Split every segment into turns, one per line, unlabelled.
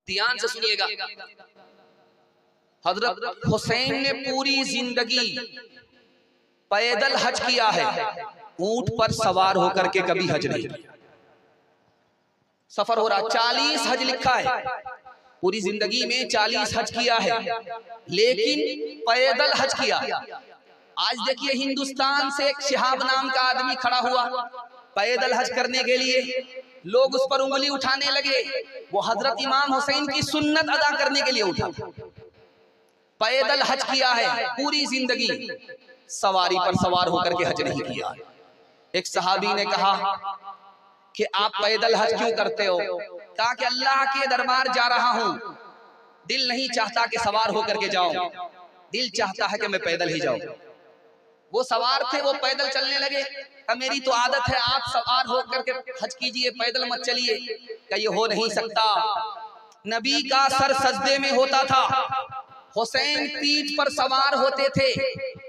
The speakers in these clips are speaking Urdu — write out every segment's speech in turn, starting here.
دھیان سے سنیے گا، حضرت حسین نے پوری زندگی پیدل حج کیا ہے، اونٹ پر سوار ہو کر کے کبھی حج نہیں کیا۔ سفر ہو رہا 40 حج لکھا ہے، پوری زندگی میں 40 حج کیا ہے، لیکن پیدل حج کیا۔ آج دیکھیے ہندوستان سے ایک شہاب نام کا آدمی کھڑا ہوا پیدل حج کرنے کے لیے، لوگ اس پر انگلی اٹھانے لگے، وہ حضرت امام حسین کی سنت ادا کرنے کے لیے اٹھا۔ پیدل حج کیا ہے، پوری زندگی سواری پر سوار ہو کر کے حج نہیں کیا۔ ایک صحابی نے کہا کہ آپ پیدل حج کیوں کرتے ہو؟ کہا کہ اللہ کے دربار جا رہا ہوں، دل نہیں چاہتا کہ سوار ہو کر کے جاؤں، دل چاہتا ہے کہ میں پیدل ہی جاؤں۔ وہ سوار تھے، وہ پیدل چلنے لگے، کہ میری تو عادت ہے، آپ سوار ہو کر کے حج کیجئے، پیدل مت چلیے۔ کہ یہ ہو نہیں سکتا، نبی کا سر سجدے میں ہوتا تھا، حسین پیٹھ پر سوار ہوتے تھے،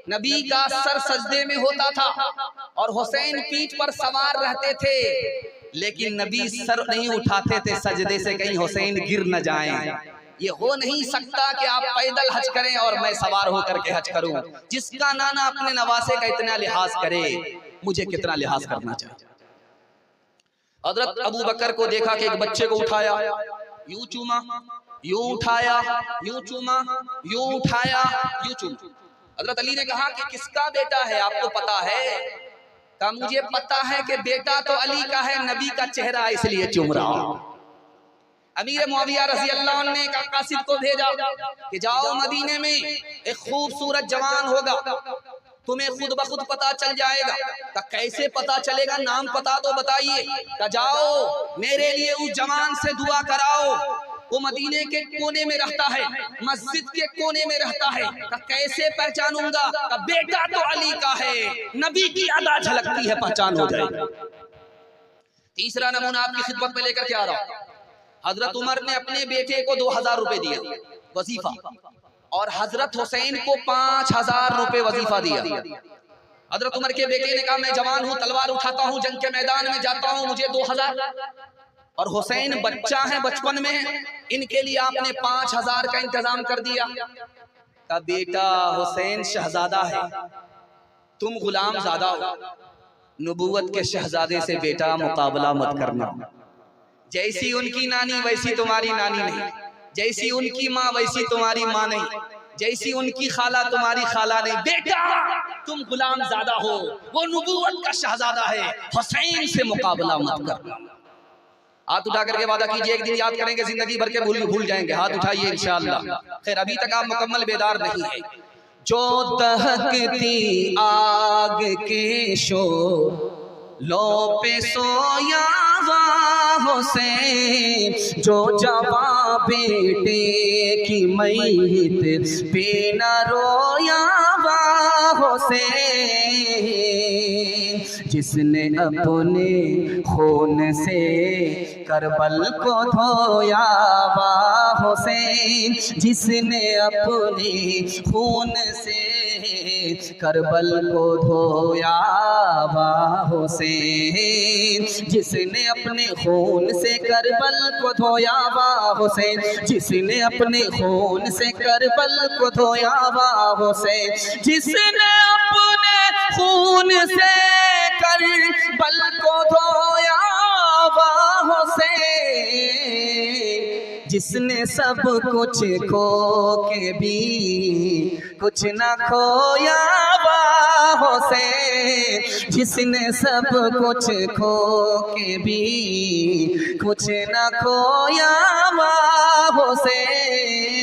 نبی کا سر سجدے میں ہوتا تھا اور حسین پیٹھ پر سوار رہتے تھے، لیکن نبی سر نہیں اٹھاتے تھے سجدے سے، کہیں حسین گر نہ جائیں۔ یہ ہو نہیں سکتا کہ آپ پیدل حج کریں اور میں سوار ہو کر کے حج کروں۔ جس کا نانا اپنے نواسے کا اتنا لحاظ کرے، مجھے کتنا لحاظ کرنا چاہیے۔ حضرت ابو بکر کو دیکھا کہ ایک بچے کو اٹھایا، یوں چوما، یوں اٹھایا، یوں چوما، یوں اٹھایا، یوں چوما۔ حضرت علی نے کہا کہ کس کا بیٹا ہے، آپ کو پتا ہے؟ کہا مجھے پتا ہے کہ بیٹا تو علی کا ہے، نبی کا چہرہ اس لیے چوم رہا ہوں۔ امیر معاویہ رضی اللہ عنہ نے ایک قاصد کو بھیجا کہ جاؤ مدینے میں ایک خوبصورت جوان ہوگا، تمہیں خود بخود پتا چل جائے گا۔ کہ کیسے پتا چلے گا، نام پتا تو بتائیے۔ کہ جاؤ میرے لیے اس جوان سے دعا کراؤ، وہ مدینے کے کونے میں رہتا ہے، مسجد کے کونے میں رہتا ہے۔ کہ کیسے پہچانوں گا؟ کہ بیٹا تو علی کا ہے، نبی کی ادا جھلکتی ہے، پہچان ہو جائے گی۔ تیسرا نمونہ آپ کی خدمت میں لے کر کے آ رہا ہوں۔ حضرت عمر نے اپنے بیٹے کو 2000 روپے دیا وظیفہ، اور حضرت حسین کو 5000 روپے وظیفہ دیا۔ حضرت عمر کے بیٹے نے کہا میں جوان ہوں، تلوار اٹھاتا ہوں، جنگ کے میدان میں جاتا ہوں، مجھے 2000، اور حسین بچہ ہیں، بچپن میں ہیں، ان کے لیے آپ نے 5000 کا انتظام کر دیا۔ کہا بیٹا حسین شہزادہ ہے، تم غلام زادہ ہو، نبوت کے شہزادے سے بیٹا مقابلہ مت کرنا۔ جیسی ان کی نانی ویسی تمہاری نانی نہیں، جیسی ان کی ماں ویسی تمہاری ماں نہیں، جیسی ان کی خالہ تمہاری خالہ نہیں۔ بیٹا تم غلام زادہ ہو، وہ نبوت کا شہزادہ ہے، حسین سے مقابلہ مت کرنا۔ ہاتھ اٹھا کر کے وعدہ کیجئے، ایک دن یاد کریں گے، زندگی بھر کے بھول جائیں گے۔ ہاتھ اٹھائیے انشاءاللہ۔ خیر ابھی تک آپ مکمل بیدار نہیں ہیں۔ جو دہکتی آگ کے شعلوں پہ سویا حسین، جو جواں بیٹے کی میت پہ نہ رویا حسین، جس نے اپنے خون سے کربل کو دھویا حسین، جس نے اپنے خون سے کربل کو دھویا حسین، جس نے اپنے خون سے کربل کو دھویا حسین، جس نے اپنے خون سے کربل کو دھویا حسین، جس نے اپنے خون سے کربل کو دھویا حسین، جس نے سب کچھ کھو کے بھی کچھ نہ کھویا حسین، جس نے سب کچھ کھو کے بھی کچھ نہ کھویا حسین۔